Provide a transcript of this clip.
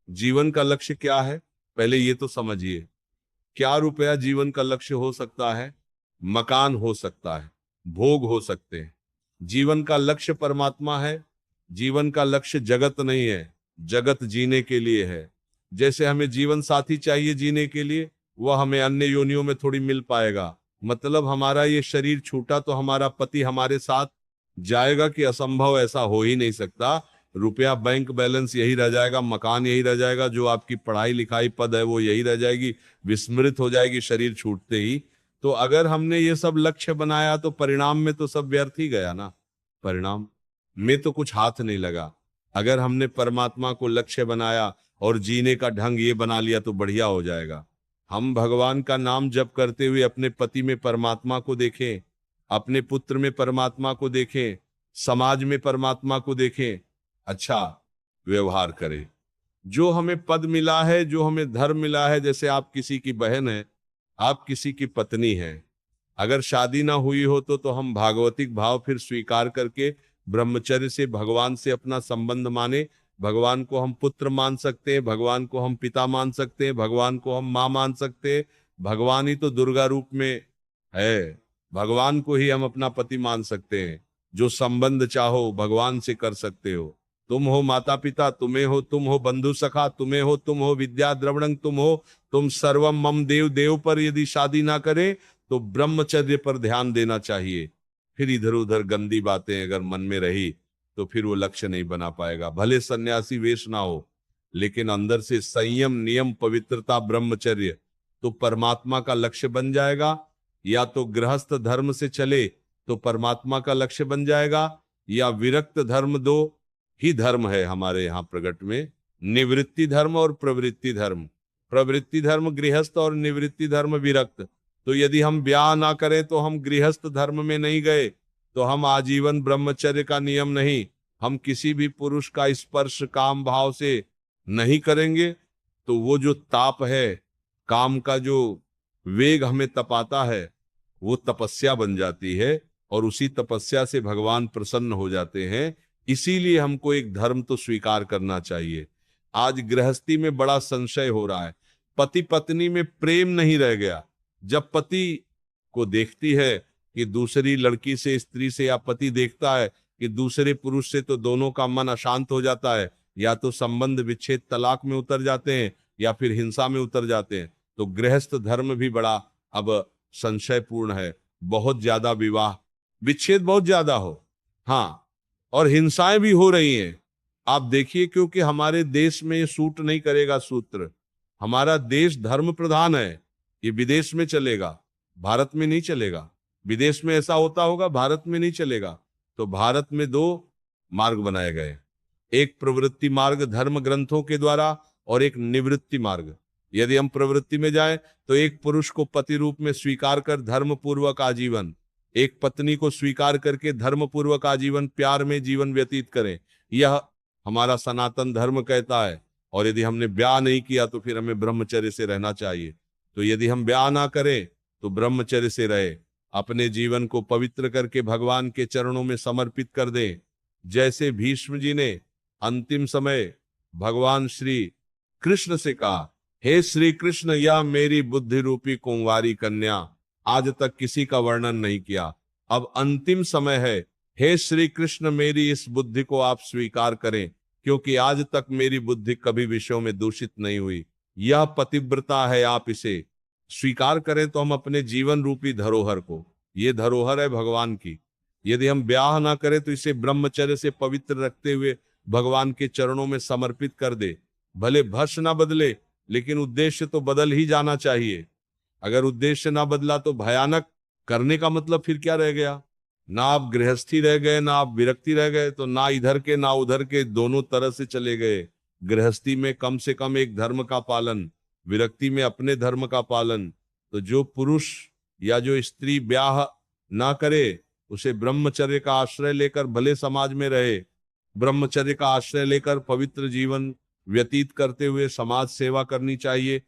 जीवन का लक्ष्य क्या है, पहले ये तो समझिए। क्या रुपया जीवन का लक्ष्य हो सकता है? मकान हो सकता है, भोग हो सकते हैं। जीवन का लक्ष्य परमात्मा है। जीवन का लक्ष्य जगत नहीं है, जगत जीने के लिए है। जैसे हमें जीवन साथी चाहिए जीने के लिए, वह हमें अन्य योनियों में थोड़ी मिल पाएगा। मतलब हमारा ये शरीर छूटा तो हमारा पति हमारे साथ जाएगा कि असंभव, ऐसा हो ही नहीं सकता। रुपया बैंक बैलेंस यही रह जाएगा, मकान यही रह जाएगा, जो आपकी पढ़ाई लिखाई पद है वो यही रह जाएगी, विस्मृत हो जाएगी शरीर छूटते ही। तो अगर हमने ये सब लक्ष्य बनाया तो परिणाम में तो सब व्यर्थ ही गया ना। परिणाम में तो कुछ हाथ नहीं लगा। अगर हमने परमात्मा को लक्ष्य बनाया और जीने का ढंग ये बना लिया तो बढ़िया हो जाएगा। हम भगवान का नाम जप करते हुए अपने पति में परमात्मा को देखें, अपने पुत्र में परमात्मा को देखें, समाज में परमात्मा को देखें, अच्छा व्यवहार करें। जो हमें पद मिला है, जो हमें धर्म मिला है, जैसे आप किसी की बहन है, आप किसी की पत्नी है, अगर शादी ना हुई हो तो हम भागवतिक भाव फिर स्वीकार करके ब्रह्मचर्य से भगवान से अपना संबंध माने। भगवान को हम पुत्र मान सकते हैं, भगवान को हम पिता मान सकते हैं, भगवान को हम माँ मान सकते हैं। भगवान ही तो दुर्गा रूप में है, भगवान को ही हम अपना पति मान सकते हैं। जो संबंध चाहो भगवान से कर सकते हो। तुम हो माता पिता, तुम्हें हो, तुम हो बंधु सखा, तुम्हें हो, तुम हो विद्या द्रविणं, तुम हो, तुम सर्वम मम देव। देव पर यदि शादी ना करे तो ब्रह्मचर्य पर ध्यान देना चाहिए। फिर इधर उधर गंदी बातें अगर मन में रही तो फिर वो लक्ष्य नहीं बना पाएगा। भले सन्यासी वेश ना हो, लेकिन अंदर से संयम, नियम, पवित्रता, ब्रह्मचर्य तो परमात्मा का लक्ष्य बन जाएगा। या तो गृहस्थ धर्म से चले तो परमात्मा का लक्ष्य बन जाएगा, या विरक्त धर्म, दो ही धर्म है हमारे यहाँ प्रगट में, निवृत्ति धर्म और प्रवृत्ति धर्म। प्रवृत्ति धर्म गृहस्थ और निवृत्ति धर्म विरक्त। तो यदि हम ब्याह ना करें तो हम गृहस्थ धर्म में नहीं गए, तो हम आजीवन ब्रह्मचर्य का नियम नहीं, हम किसी भी पुरुष का स्पर्श काम भाव से नहीं करेंगे, तो वो जो ताप है, काम का जो वेग हमें तपाता है, वो तपस्या बन जाती है और उसी तपस्या से भगवान प्रसन्न हो जाते हैं। इसीलिए हमको एक धर्म तो स्वीकार करना चाहिए। आज गृहस्थी में बड़ा संशय हो रहा है, पति पत्नी में प्रेम नहीं रह गया। जब पति को देखती है कि दूसरी लड़की से, स्त्री से, या पति देखता है कि दूसरे पुरुष से, तो दोनों का मन अशांत हो जाता है। या तो संबंध विच्छेद तलाक में उतर जाते हैं या फिर हिंसा में उतर जाते हैं। तो गृहस्थ धर्म भी बड़ा अब संशयपूर्ण है। बहुत ज्यादा विवाह विच्छेद बहुत ज्यादा हो, हाँ, और हिंसाएं भी हो रही हैं। आप देखिए, क्योंकि हमारे देश में ये सूट नहीं करेगा सूत्र। हमारा देश धर्म प्रधान है, ये विदेश में चलेगा, भारत में नहीं चलेगा। विदेश में ऐसा होता होगा, भारत में नहीं चलेगा। तो भारत में दो मार्ग बनाए गए, एक प्रवृत्ति मार्ग धर्म ग्रंथों के द्वारा और एक निवृत्ति मार्ग। यदि हम प्रवृत्ति में जाएं तो एक पुरुष को पति रूप में स्वीकार कर धर्म पूर्वक आजीवन, एक पत्नी को स्वीकार करके धर्म पूर्वक आजीवन प्यार में जीवन व्यतीत करें, यह हमारा सनातन धर्म कहता है। और यदि हमने ब्याह नहीं किया तो फिर हमें ब्रह्मचर्य से रहना चाहिए। तो यदि हम ब्याह ना करें तो ब्रह्मचर्य से रहे, अपने जीवन को पवित्र करके भगवान के चरणों में समर्पित कर दें। जैसे भीष्म जी ने अंतिम समय भगवान श्री कृष्ण से कहा, हे श्री कृष्ण, यह मेरी बुद्धि रूपी कुंवारी कन्या, आज तक किसी का वर्णन नहीं किया, अब अंतिम समय है। हे श्री कृष्ण, मेरी इस बुद्धि को आप स्वीकार करें, क्योंकि आज तक मेरी बुद्धि कभी विषयों में दूषित नहीं हुई। यह पतिव्रता है, आप इसे स्वीकार करें तो हम अपने जीवन रूपी धरोहर को, ये धरोहर है भगवान की, यदि हम ब्याह ना करें तो इसे ब्रह्मचर्य से पवित्र रखते हुए भगवान के चरणों में समर्पित कर दे। भले भस्म ना बदले, लेकिन उद्देश्य तो बदल ही जाना चाहिए। अगर उद्देश्य ना बदला तो भयानक करने का मतलब फिर क्या रह गया? ना आप गृहस्थी रह गए, ना आप विरक्ति रह गए, तो ना इधर के ना उधर के, दोनों तरह से चले गए। गृहस्थी में कम से कम एक धर्म का पालन, विरक्ति में अपने धर्म का पालन। तो जो पुरुष या जो स्त्री ब्याह ना करे, उसे ब्रह्मचर्य का आश्रय लेकर भले समाज में रहे, ब्रह्मचर्य का आश्रय लेकर पवित्र जीवन व्यतीत करते हुए समाज सेवा करनी चाहिए।